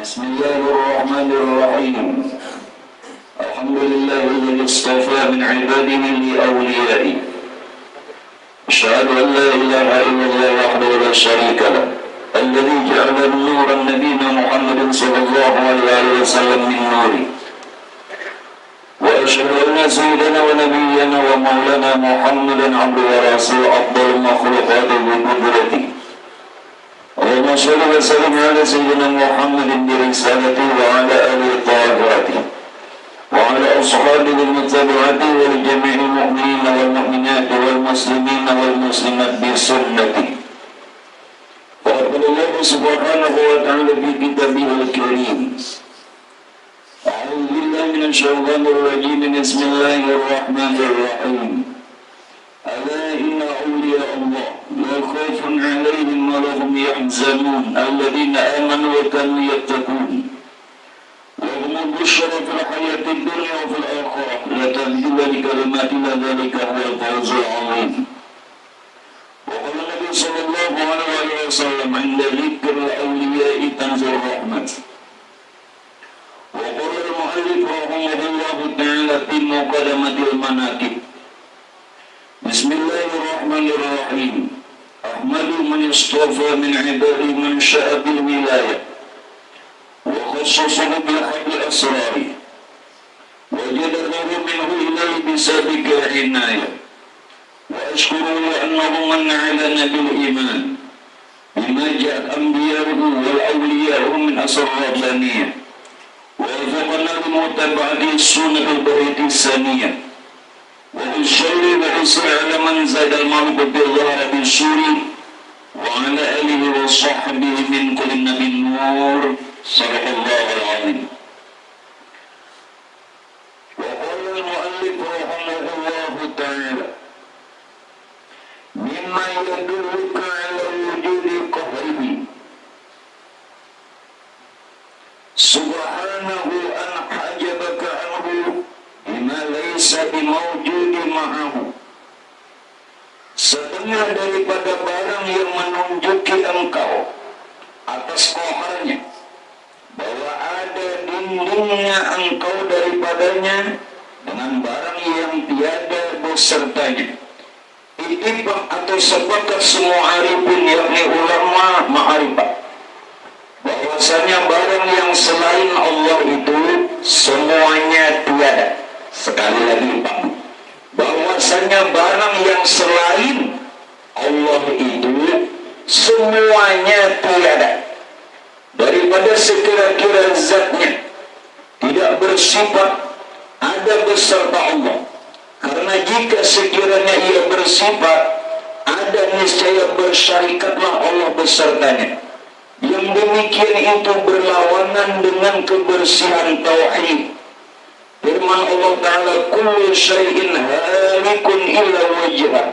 Bismillahirrahmanirrahim. Alhamdulillahilladzi istafa min ibadihi li awliya'i. Asyhadu an la ilaha illallah wahdahu la syarika lah. Alladzi ja'ala nuran nabiyina Muhammadin sallallahu alaihi wasallam min nuri. Wa asyhadu anna sayyidana wa nabiyyana wa maulana Muhammadan abduhu wa rasuluhu afdalul makhluqati bi qudratihi. Allahumma shalli wa sallim ala sayyidina Muhammadin bi risalatihi wa ala alihi tahiratihi wa ala ashabihi al-muttabi'ati wa li jami'il mu'minina wal mu'minati wal muslimina wal muslimat bi sunnatihi. Wa Allah subhanahu wa ta'ala fi kitabihil karim. A'udzu billahi minasy syaithanir rajim. Bismillahirrahmanirrahim. Ala inna awliya Allah la khawfun 'alaihim wa la hum yahzanun alladhina amanu wa kanu yattaqun wa hum bushra fil hayatid dunya wa fil akhirah la tabdila li kalimatillah dzalika huwal fawzul 'azim. Wa qala Nabi sallallahu alaihi wasallam 'inda dzikril awliya'i tanzil rahmat. Wa qala al-mu'allif rahimahullahu ta'ala fi muqaddamatil manaqib. Bismillahirrahmanirrahim. Ahmadu man istafa min ibadihi man sya'a bil wilayah wa khassasahu bil haqqi asrari wa jadalahu minhu ilayhi bisabiqil inayah wa ashkuru annahu man 'alana bil iman bima ja'a anbiya'uhu wal awliya'uhu min asrar rabbaniyah wa wafaqana bi mutaba'ati sunnatul bariyati saniyah. وَإِنْشَاءَ وَإِسْرَ عَلَى مَنْ زَادَ الْمَعْرُفَ بِالظَّهْرِ بِالسُّورِ وَعَلَى آلِهِ وَصَحْبِهِ مِنْ كُلِّ نَبِيٍّ نُورٍ صدق الله العظيم. وقال المؤلف رحمه الله تعالى مما يدلك على وجود قهره سبحانه أن حجبك عنه bima laisa bimawjudi ma'ahu. Setengah daripada barang yang menunjuki engkau atas qaharnya bahwa ada dindingnya engkau daripadanya dengan barang yang tiada besertanya. Ittifaq atau sepakat semua arifin yakni ulama ma'rifat bahwasanya barang yang selain Allah itu semuanya tiada. Sekali lagi Pak, bahwasanya barang yang selain Allah itu semuanya tiada daripada sekira-kira zatnya, tidak bersifat ada beserta Allah. Karena jika sekiranya ia bersifat ada, niscaya bersyarikatlah Allah besertanya. Yang demikian itu berlawanan dengan kebersihan tauhid. Firman Allah Ta'ala, kullu syai'in halikun illa wajhah.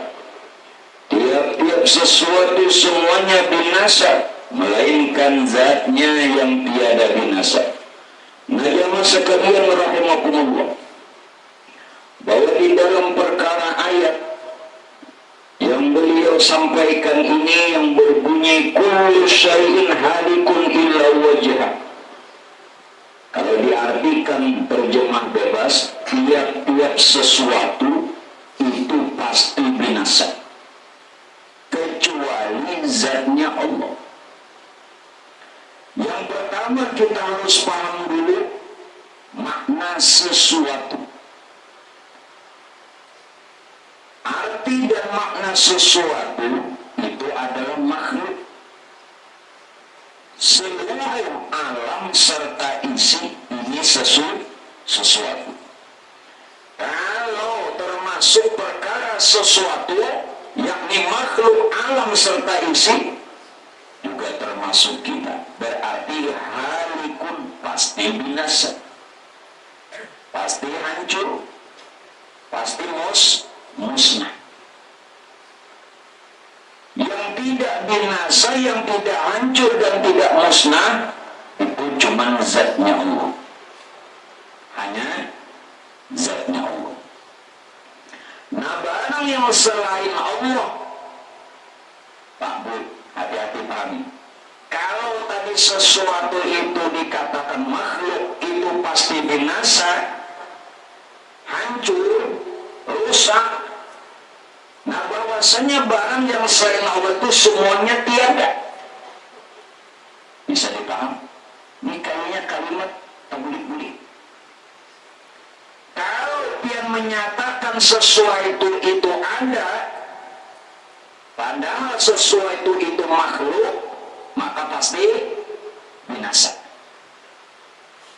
Tiap-tiap sesuatu semuanya binasa, melainkan zatnya yang tiada binasa. Nah jamaah sekalian rahimakumullah, bahwa di dalam perkara ayat yang beliau sampaikan ini yang berbunyi kullu syai'in halikun illa wajhah, kalau diartikan terjemah bebas, tiap-tiap sesuatu itu pasti binasa kecuali zatnya Allah. Yang pertama kita harus paham dulu makna sesuatu. Arti dan makna sesuatu itu adalah makhluk. Seluruh alam serta isi ini sesuatu. Kalau termasuk perkara sesuatu yakni makhluk alam serta isi juga termasuk kita, berarti halikun pasti binasa, pasti hancur, pasti musnah. Yang tidak binasa, yang tidak hancur dan tidak musnah itu cuma zatnya Allah, hanya zatnya Allah. Nah barang yang selain Allah, Pak Bu, hati-hati pahami. Kalau tadi sesuatu itu dikatakan bahwasanya barang yang selain Allah itu semuanya tiada. Bisa dipaham? Ini kayaknya kalimat terbulik-bulik. Kalau dia menyatakan sesuatu itu ada, padahal sesuatu itu makhluk, maka pasti binasa.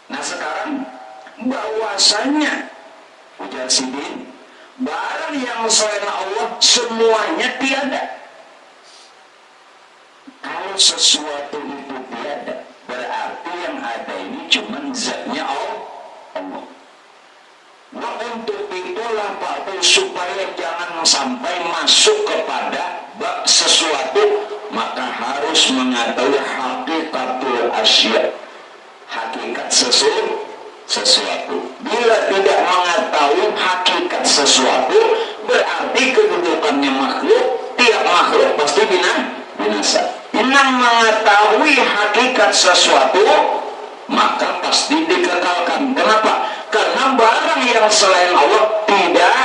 Nah sekarang bahwasanya ujar Sidin, barang yang selain Allah semuanya tiada. Kalau sesuatu itu tiada, berarti yang ada ini cuma zatnya Allah. Nah untuk itulah Pak Bu, supaya jangan sampai masuk kepada bab sesuatu, maka harus mengetahui hakikatul asya, hakikat sesuatu. Bila tidak mengetahui hakikat sesuatu, berarti kedudukannya makhluk, tiap makhluk pasti binasa. Yang mengetahui hakikat sesuatu, maka pasti dikekalkan. Kenapa? Karena barang yang selain Allah tidak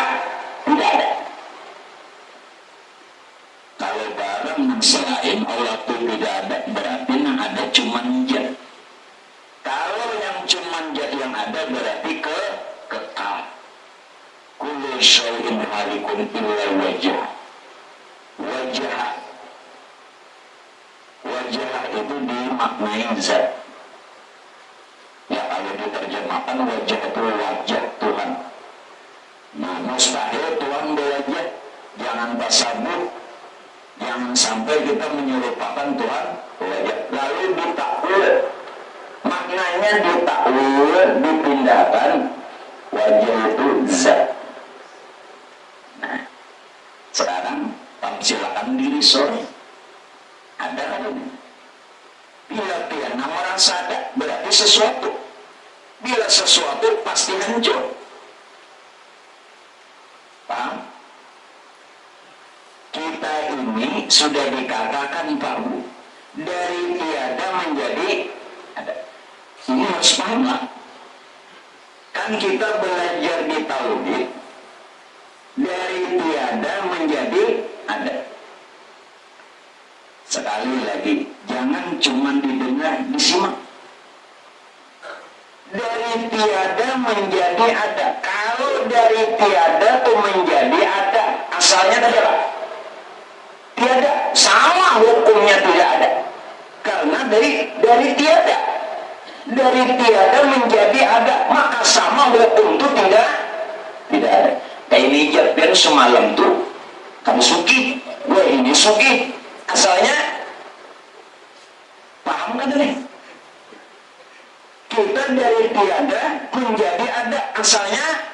ada. Kalau barang yang selain Allah itu tidak ada, berarti yang ada cuma zat. Kalau yang cuma zat yang ada, berarti kekal. Kullu syai'in halikun illa wajah. Wajah itu dimaknai zat. Ya kalau diterjemahkan wajah itu wajah Tuhan. Nah mustahil Tuhan berwajah. Jangan tasawuf, jangan sampai kita menyerupakan Tuhan wajah. Lalu ditakwil, maknanya ditakwil, dipindahkan wajah itu zat. Nah sekarang silakan diri sore. Ada kan? Bila piana merasa ada, berarti sesuatu. Bila sesuatu pasti hancur. Paham? Kita ini sudah dikatakan Pak Bu, dari tiada menjadi ada. Ini harus paham lah. Kan kita belajar di Tauhid, dari tiada menjadi ada. Sekali lagi, jangan cuma didengar, disimak. Dari tiada menjadi ada. Kalau dari tiada tuh menjadi ada, asalnya tadi apa? Tiada. Sama hukumnya tidak ada. Karena dari tiada. Dari tiada menjadi ada, maka sama hukum itu tidak ada. Kayak ini Jabir semalam tuh, kamu suki, gue ini suki. Asalnya paham kan ini? Kita dari tiada menjadi ada, asalnya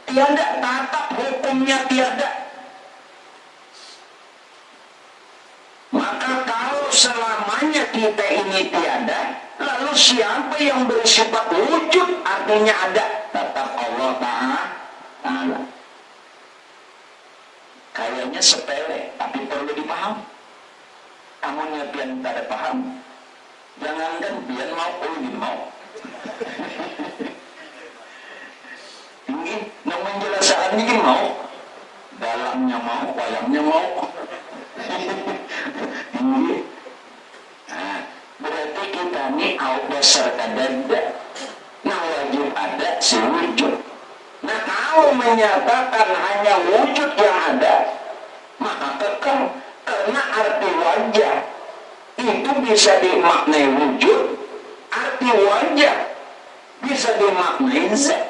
tiada, tatap hukumnya tiada. Maka kalau selamanya kita ini tiada, lalu siapa yang bersifat wujud artinya ada? Tetap Allah Ta'ala. Kayaknya sepele, tapi perlu dipaham. Amunnya pian tak ada paham, jangankan pian mau, ingin mau. Ingin, namun jelasaan ingin mau, dalamnya mau, wayangnya mau. Ingin. Nah, berarti kita ini au dasar kadada. Nah wajib ada si wujud. Nah kalau menyatakan hanya wujud yang ada, maka kekal. Karena arti wajah itu bisa dimaknai wujud, arti wajah bisa dimaknai zat.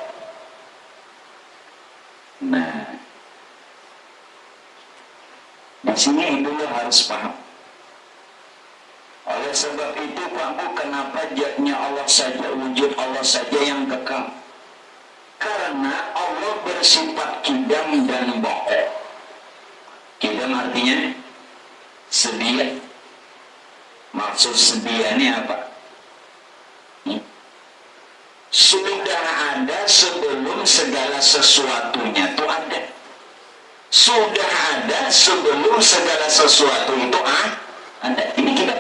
Nah, di sini dulu harus paham. Oleh sebab itu Pak Bu, kenapa zatnya Allah saja, wujud Allah saja yang kekal? Karena Allah bersifat kidam dan baqa. Kidam artinya sedia. Maksud sedia ini apa? Sudah ada sebelum segala sesuatunya itu ada. Sudah ada sebelum segala sesuatu itu ada. Ini kita.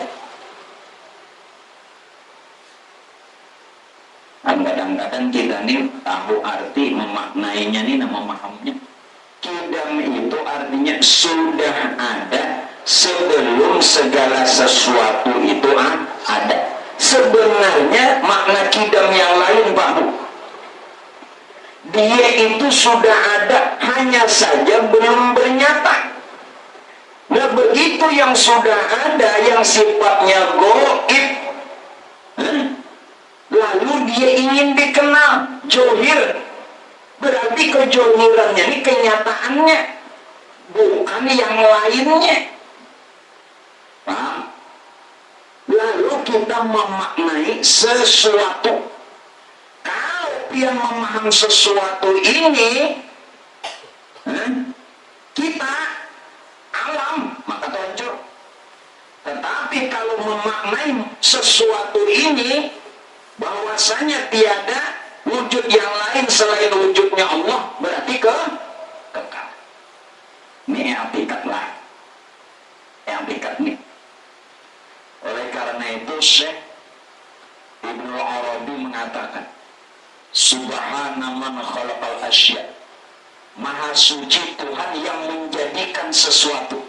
Kadang-kadang kita nih tahu arti memaknainya nih, nama memahaminya. Kidam itu artinya sudah ada sebelum segala sesuatu itu ada. Sebenarnya makna kidam yang lain, Pak Bu. Dia itu sudah ada, hanya saja belum bernyata. Nah, begitu yang sudah ada, yang sifatnya gaib, lalu dia ingin dikenal, johir. Berarti kejohirannya ini kenyataannya, bukan yang lainnya. Paham? Lalu kita memaknai sesuatu. Kalau dia memaham sesuatu ini, kita alam, maka tonjol. Tetapi kalau memaknai sesuatu ini, bahwasanya tiada wujud yang lain selain wujudnya Allah, berarti kekal. Ini hakikat lah. Hakikat nih. Oleh karena itu Syekh Ibnu Arabi mengatakan, Subhana man khalaqal asya. Maha suci Tuhan yang menjadikan sesuatu.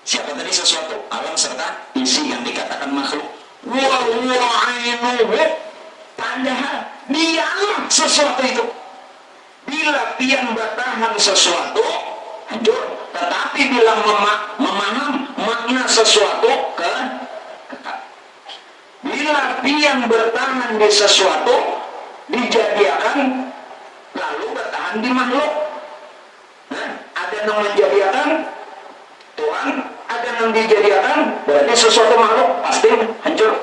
Siapa tadi sesuatu? Alam serta isi yang dikatakan makhluk. Wa huwa ainuhu. Padahal dialah sesuatu itu. Bila pian bertahan sesuatu, hancur. Tetapi bila memaham makna sesuatu, kekal. Bila pian bertahan di sesuatu, dijadikan, lalu bertahan di makhluk. Ada yang menjadikan Tuhan, ada yang dijadikan, berarti sesuatu makhluk pasti hancur.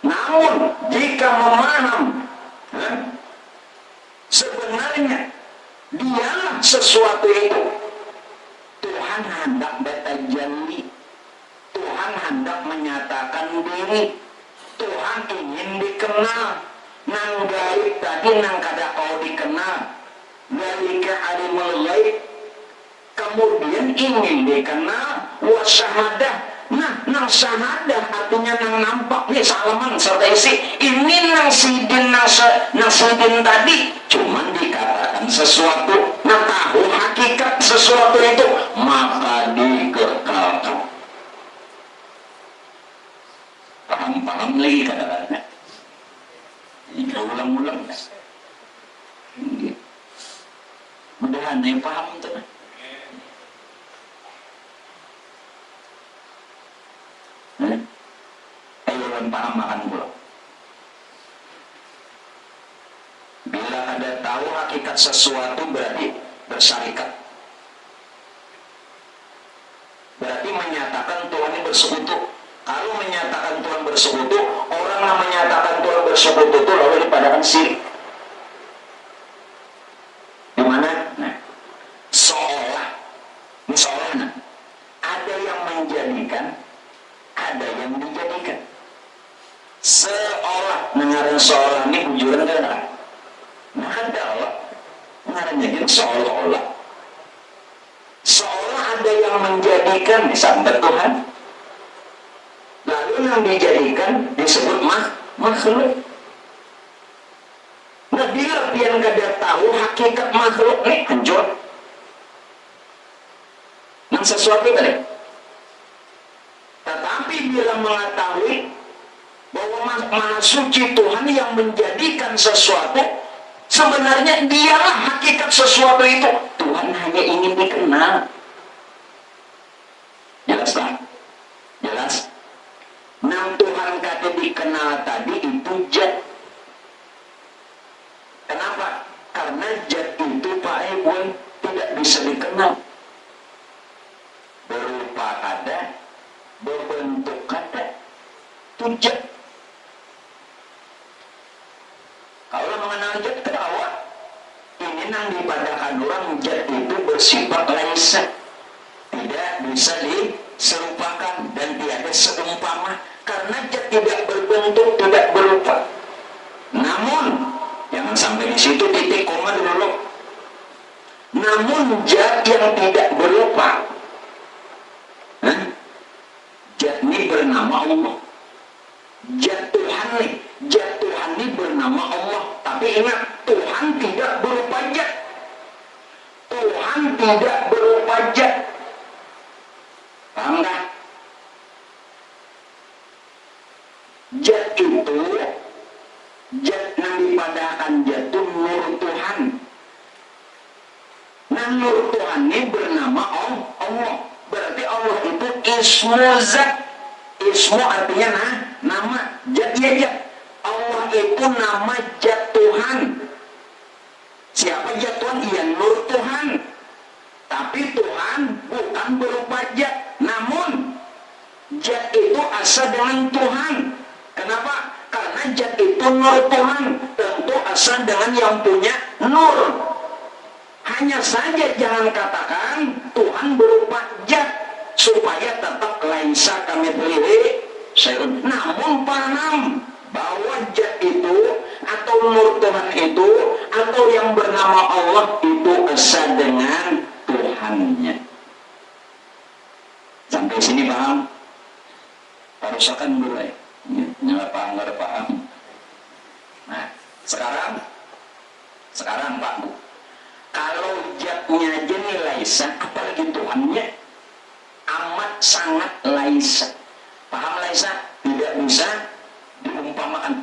Namun jika memaham sebenarnya dialah sesuatu itu, Tuhan hendak bertajalli, Tuhan hendak menyatakan diri, Tuhan ingin dikenal. Nang gaib tadi nang kada kau dikenal, dalika alimul gaib, kemudian ingin dikenal, wasyahadah. Nah, nang syahadah artinya nang nampak nih salaman serta isi. Ini nang sidin nang sidin tadi cuman dikatakan sesuatu. Nah, tahu hakikat sesuatu itu maka dikekalkan. Paham lagi kadang-kadang. Jika ulang-ulang, mudahan yang paham tuh. Ayo orang paham makan pula. Bila ada tahu hakikat sesuatu berarti bersyarikat. Berarti menyatakan Tuhan ini bersekutu. Kalau menyatakan Tuhan bersekutu, orang yang menyatakan Tuhan bersekutu itu lalu dipadakan syirik. Di mana? Nah, seolah ada yang menjadikan, ada yang dijadikan. Seolah mengarang seolah ini bujuran kan? Nah, ada Allah mengarangnya jadi seolah-olah. Seolah ada yang menjadikan sampai Tuhan. Lalu yang dijadikan disebut makhluk. Nah, bila pian kada tahu hakikat makhluk ini hancur. Yang sesuatu tadi. Tetapi bila mengetahui bahwa Maha Suci Tuhan yang menjadikan sesuatu, sebenarnya dialah hakikat sesuatu itu. Tuhan hanya ingin dikenal. Jelas tak? Jelas? Nam Tuhan kata dikenal tadi itu jat. Kenapa? Karena jat itu Pak Ibu tidak bisa dikenal. Berupa kada, berbentuk kada, itu jat. Kalau mengenal jat ketawa, ini nang dipadakan orang jat itu bersifat laisa, tidak bisa diserupakan dan tiada seumpama. Karena jat tidak berbentuk, tidak berupa. Namun, jangan sampai di situ titik koma dulu. Namun jat yang tidak berupa, jat ini bernama Allah. Jat Tuhan ini bernama Allah. Tapi ingat, Tuhan tidak berupa jat. Tuhan tidak berupa berupa jat. Paham nggak? Jat itu, jat yang dipadakan jat itu nur Tuhan. Nah nur Tuhan ini bernama Allah. Berarti Allah itu ismu zat. Ismu artinya nama. Jat ya jat. Allah itu nama jat Tuhan. Siapa jat Tuhan? Iya nur Tuhan. Tapi Tuhan bukan berupa jat. Namun jat itu asa dengan Tuhan. Kenapa? Karena jat itu nur Tuhan. Tentu asa dengan yang punya nur. Hanya saja jangan katakan Tuhan berupa jat, supaya tetap laisa kamitslihi syai'un. Namun paham bahwa jat itu atau nur Tuhan itu atau yang bernama Allah itu asa dengan Tuhannya. Sampai sini paham? Parusakan mulai. Nyala paham, nggak paham. Nah, sekarang Pak Bu, kalau jatnya aja nih laisa, apalagi Tuhannya amat sangat laisa. Paham laisa? Tidak bisa diumpamakan.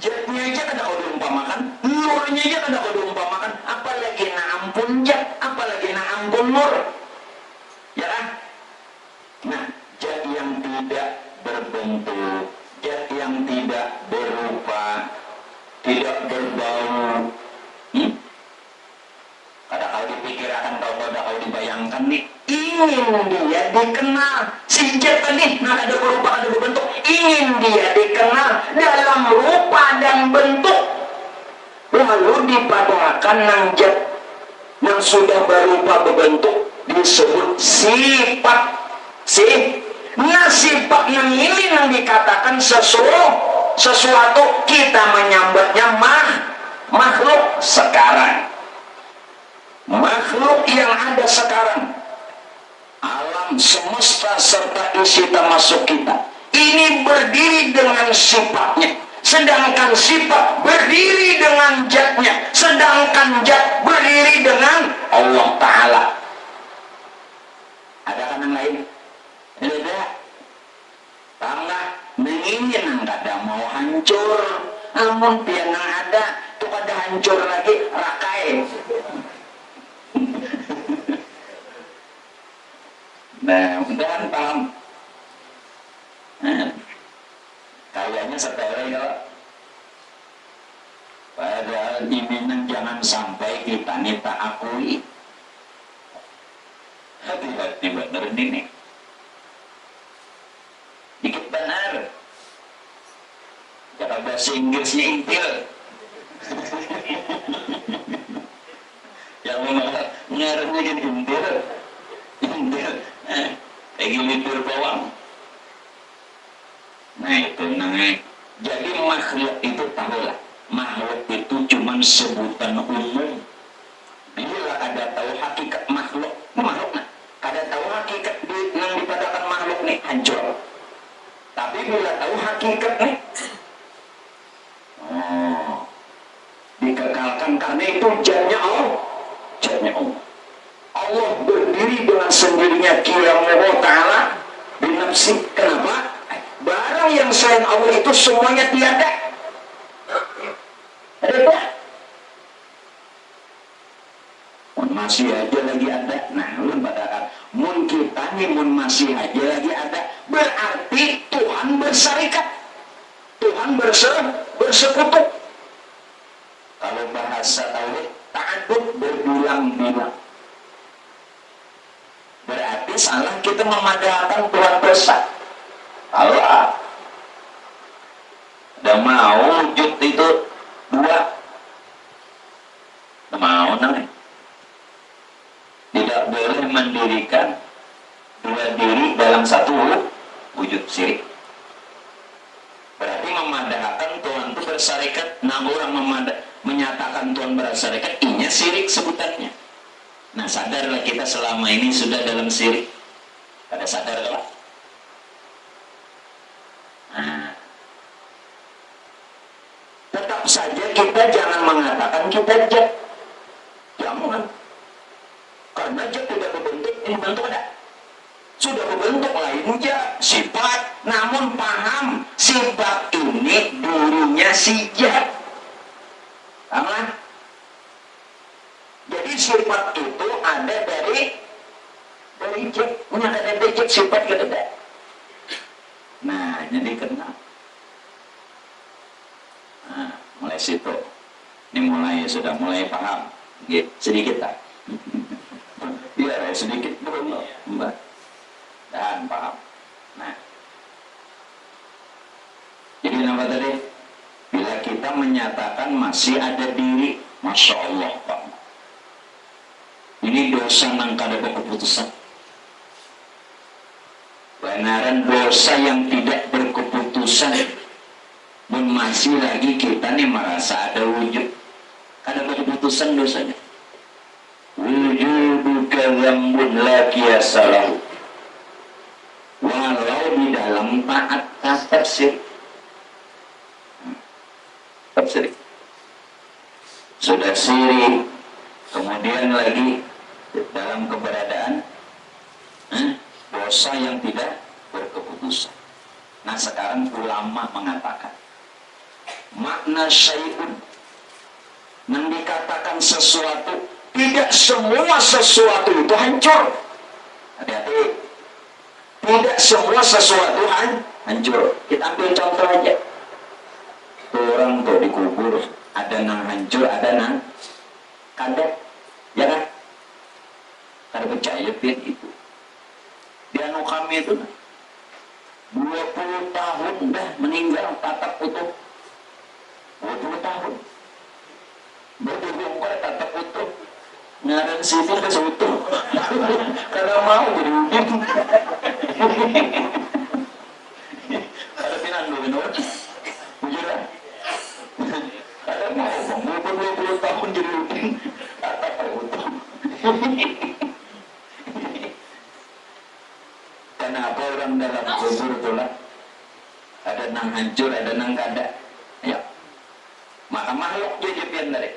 Jatnya aja kada kau diumpamakan, nurnya aja kada kau diumpamakan, apalagi na ampun jat, apalagi na ampun nur. Ya kan? Nah, jat yang tidak berbentuk, jat yang tidak berupa, tidak berbau, kada kau dipikirkan, kada kau dibayangkan nih, ingin dia dikenal. Si jat tadi, nah ada berupa, ada berbentuk, ingin dia dikenal dalam rupa dan bentuk, lalu dipadakan nang jat yang sudah berupa berbentuk disebut sifat. Nah sifat yang ini yang dikatakan sesuatu kita menyambatnya makhluk sekarang. Makhluk yang ada sekarang, alam semesta serta isi termasuk kita, ini berdiri dengan sifatnya, sedangkan sifat berdiri dengan jatnya, sedangkan jat berdiri dengan Allah Ta'ala. Ada kan yang lain? Ada. Paham nggak? Mengingin yang kada mau hancur, namun pian yang ada itu kada hancur lagi rakai. Nah, mudah-mudahan paham. Nah, kayaknya sepele ya. Padahal ini jangan sampai kita tak akui. Hati-hati bener ini. Dikit benar. Cara bahasa Inggrisnya intil. Yang ngarepnya jadi intil. Lagi libur bawang. Nah itu namanya. Jadi makhluk itu tahulah, makhluk itu cuma sebutan umum. Bila ada tahu hakikat makhluk nah, kada tahu hakikat yang dipadakan makhluk nih hancur. Tapi bila tahu hakikat nih, dikekalkan, karena itu jatnya Allah. Allah berdiri dengan sendirinya Qiyamullah Ta'ala binafsi. Kenapa? Barang yang selain Allah itu semuanya tiada. Ada tak? Masih aja lagi ada. Nah, ulun pada mun kita nih mun masih aja lagi ada, berarti Tuhan bersarikat. Tuhan bersekutu. Kalau bahasa tauhid, ta'addud berbilang-bilang. Berarti salah kita memadahkan Tuhan besar. Allah udah mau wujud itu dua, udah mau namanya. Tidak boleh mendirikan dua diri dalam satu wujud, syirik. Berarti memadahkan Tuhan itu bersarikat. Nah orang menyatakan Tuhan bersarikat, inya syirik sebutannya. Nah sadarlah kita selama ini sudah dalam syirik. Ada sadar lah. Nah, tetap saja kita jangan mengatakan kita jat. Jangan. Karena jat tidak ini dirinya si zat. Paham? Jadi sifat itu ada dari zat. Punya ada zat sifat ada. Nah, jadi kenal. Nah, mulai situ. Ini sudah mulai paham. Gitu, sedikit tak? Iya, sedikit belum, Mbak. Dan paham. Nah, jadi apa tadi? Bila kita menyatakan masih ada diri, Masya Allah, Pak. Ini dosa nang kada berkeputusan. Benaran dosa yang tidak berkeputusan. Dan masih lagi kita nih merasa ada wujud. Kada berkeputusan dosanya. Wujuduka dzambun la qiyasa lahu. Walau di dalam taat tafsir. Tafsir. Sudah syirik. Kemudian lagi dalam keberadaan dosa yang tidak berkeputusan. Nah, sekarang ulama mengatakan makna syai'un yang dikatakan sesuatu, tidak semua sesuatu itu hancur. Hati-hati. Tidak semua sesuatu hancur. Kita ambil contoh aja. Orang tuh dikubur, ada nang hancur, ada nang kada. Ya kan? Kada percaya itu. Di anu kami itu 20 tahun dah meninggal tatap utuh. 20 tahun. Berhubung pada tatap utuh. Ngaran sipil ke seutuh. Karena mau jadi udin. Ada pinandu benar. Bujur lah. Ada mau 20 tahun jadi udin. Tatap utuh. Kenapa orang dalam kubur itulah ada nang hancur, ada nang kada. Ya. Maka makhluk jejepian dari.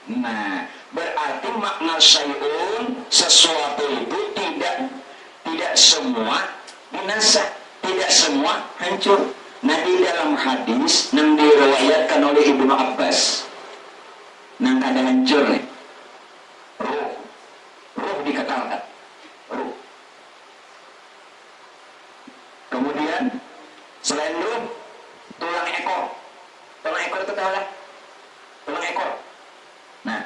Nah, berarti makna syai'un, sesuatu itu tidak semua binasa, tidak semua hancur. Nah, di dalam hadis yang diriwayatkan oleh Ibnu Abbas, nang kada hancur nih. Ruh dikekalkan. Ruh. Kemudian selain ruh, tulang ekor. Tulang ekor itu tahu lah. Tulang ekor. Nah,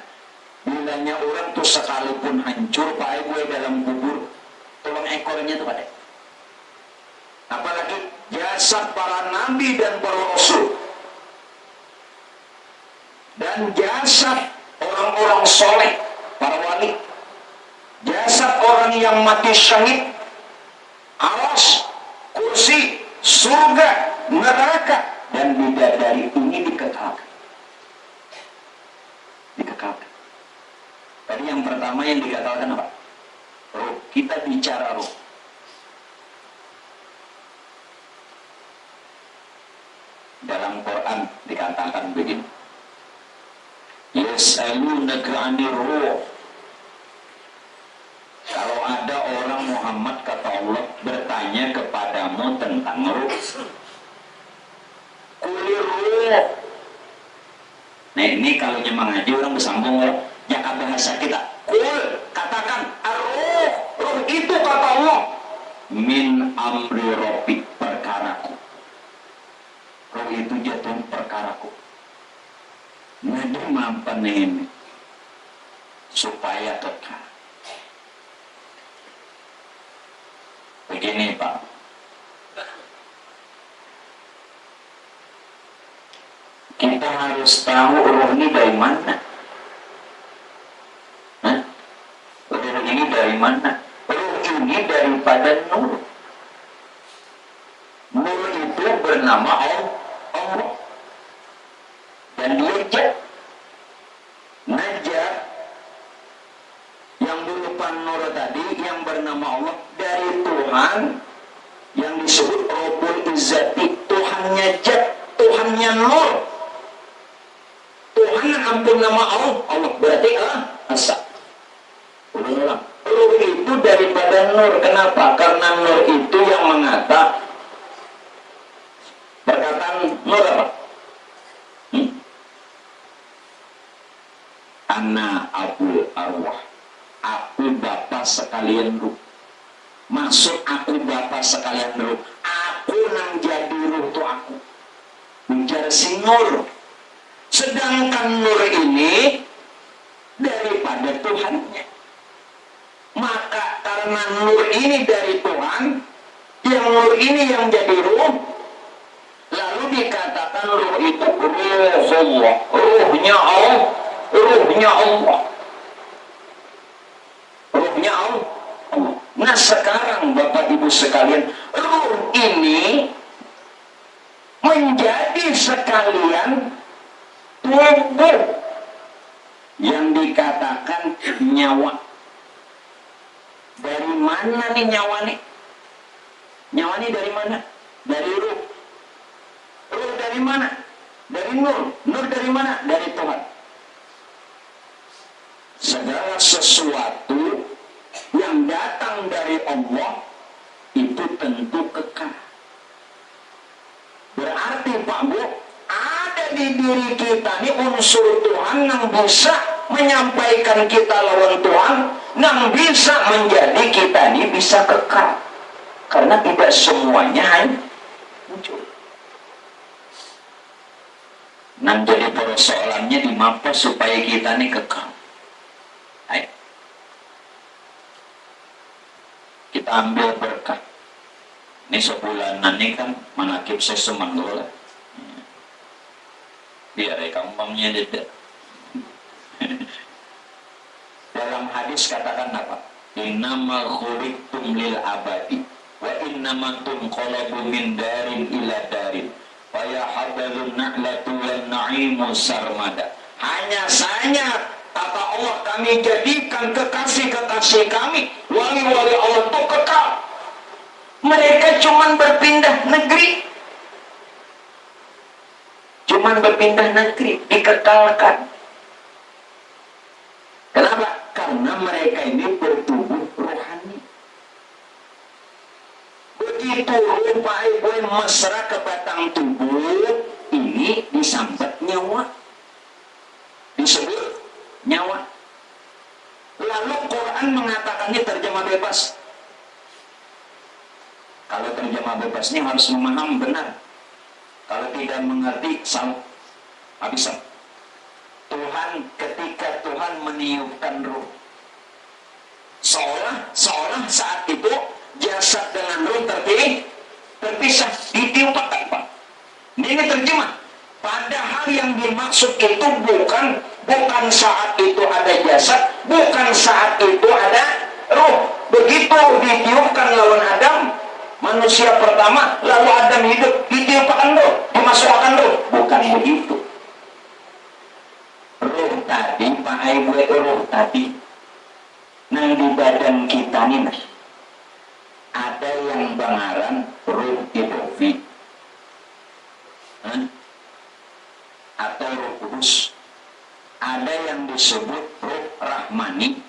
bilanya orang tuh sekalipun hancur, Pak gue dalam kubur, tulang ekornya tuh pada. Apalagi jasad para nabi dan para rasul. Dan jasad orang-orang soleh, para wali. Jasad orang yang mati syahid, aras, kursi, surga, neraka, dan bidadari ini dikekalkan. Dikekalkan. Tadi yang pertama yang dikekalkan apa? Ruh. Kita bicara ruh. Dalam Quran dikatakan begini. Yas'alunaka 'anir ruh. Kalau ada orang Muhammad kata Allah bertanya kepadamu tentang ruh. Kulir ruh. Nah, ini kalau mengaji orang bersambung jaka bahasa kita. Kul, katakan ar-ruh. Ruh itu kata Allah min amri rabbi, perkaraku. Ruh itu jatuh perkaraku. Nadi mampan ini supaya kekal. Begini Pak, kita harus tahu ruh ini dari mana. Ruh ini dari mana? Ruh ini daripada nur. Nur itu bernama Allah. Dan dia jat. Najat yang berupa nur tadi yang bernama Allah dari Tuhan yang disebut Rabbul Izzati, Tuhannya jat, Tuhannya nur. Tuhan yang ampun nama Allah berarti asa. Ulang-ulang. Ruh itu daripada nur. Kenapa? Karena nur itu yang mengata perkataan nur Ana abul arwah, aku bapak sekalian ruh. Maksud aku bapak sekalian ruh, aku nang jadi ruh tuh aku. Bicara si nur. Sedangkan nur ini daripada Tuhannya. Maka karena nur ini dari Tuhan, yang nur ini yang jadi ruh, lalu dikatakan ruh itu ruhullah, ruhnya Allah, ruhnya Allah, ruhnya Allah. Nah sekarang Bapak Ibu sekalian, ruh ini menjadi sekalian tubuh yang dikatakan nyawa. Dari mana nih nyawa nih? Nyawa nih dari mana? Dari ruh. Ruh dari mana? Dari nur. Nur dari mana? Dari Tuhan. Segala sesuatu yang datang dari Allah itu tentu kekal. Berarti Pak Bu, ada di diri kita nih unsur Tuhan yang bisa menyampaikan kita lawan Tuhan, yang bisa menjadi kita ini bisa kekal. Karena tidak semuanya hanya muncul. Nah jadi persoalannya di mana supaya kita ini kekal. Ayo. Kita ambil berkah. Ini sebulanan ini kan manakib sesuman dulu lah. Biar kampungnya tidak. Dalam hadis katakan apa? Innamal khuliqtum lil abadi wa innamal tunqalabu min darin ila darin wa yahabbalun na'latu wan na'imu sarmada. Hanya saja kata Allah, kami jadikan kekasih-kekasih kami, wali-wali Allah itu kekal. Mereka cuman berpindah negeri, cuman berpindah negeri, dikekalkan. Kenapa? Karena mereka ini bertubuh rohani. Begitu rupa ibu mesra ke batang tubuh, ini disambat nyawa, disebut nyawa. Lalu Quran mengatakannya terjemah bebas. Kalau terjemah bebas ini harus memahami benar. Kalau tidak mengerti, salah. Habis. Tuhan, ketika Tuhan meniupkan ruh, seolah saat itu jasad dengan ruh terpisah, ditiupkan Pak. Ini terjemah. Padahal yang dimaksud itu bukan saat itu ada jasad, bukan saat itu ada ruh. Begitu ditiupkan lawan Adam, manusia pertama, lalu Adam hidup, ditiupkan ruh, dimasukkan ruh. Bukan begitu. Ruh tadi, Pak Ibu, ruh tadi, nah di badan kita nih, ada yang bangaran ruh idofi, atau ruh kudus. Ada yang disebut ruh rahmani,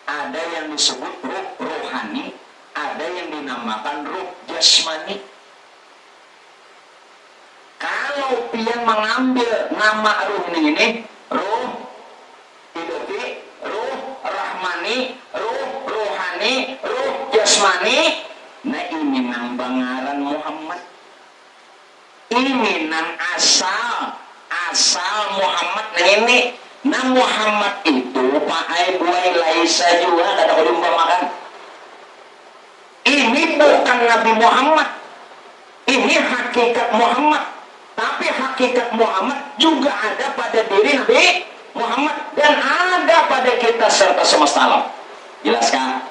ada yang disebut ruh rohani, ada yang dinamakan ruh jasmani. Kalau pian mengambil nama ruh ini, ruh idofi, ruh rahmani, ruh rohani, ruh jasmani, nah ini nang bangaran Muhammad. Ini nang asal Muhammad. Nah ini nang Muhammad itu Pak Aibuai Laisa juga ada umpamakan. Ini bukan Nabi Muhammad, ini hakikat Muhammad. Tapi hakikat Muhammad juga ada pada diri Nabi Muhammad dan ada pada kita serta semesta alam. Jelaskan?